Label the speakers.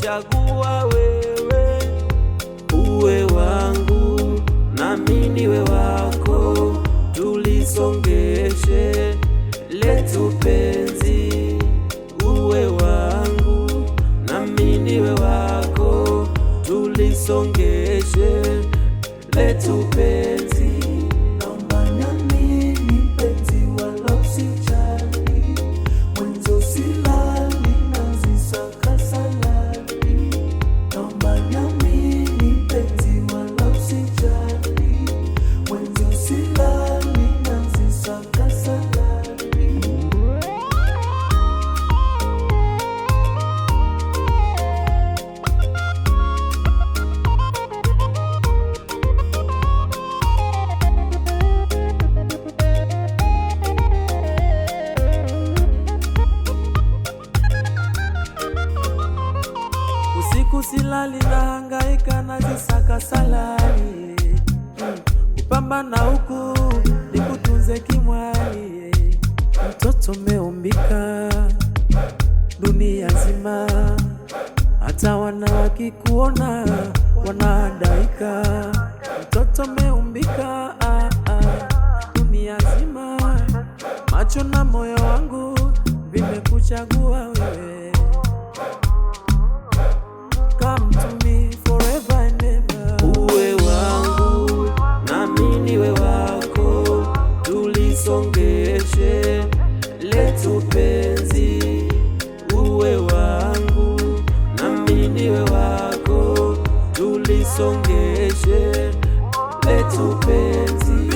Speaker 1: nimekuchagua wewe uwe wangu nami niwe wako, tulisongeshe letu penzi. Uwe wangu nami niwe wako, tulisongeshe letu penzi.
Speaker 2: Naomba nami mpenzi wala usijali, mwenzo silali nazisaka salari. Naomba nami mpenzi wala usijali, mwenzo silali nazisaka salari.
Speaker 1: Usiku silali nahangaika nazisaka salari, kupambana huku nikutunze kimwali. Mtoto meumbika dunia nzima, hata wana wakikuona wanadaika. Mtoto meumbika dunia nzima, macho na moyo wangu vimekuchagua wewe. Come to me forever and ever. Uwe wangu nami niwe wako, tulisongeshe letu penzi. Uwe wangu nami niwe wako, tulisongeshe letu penzi.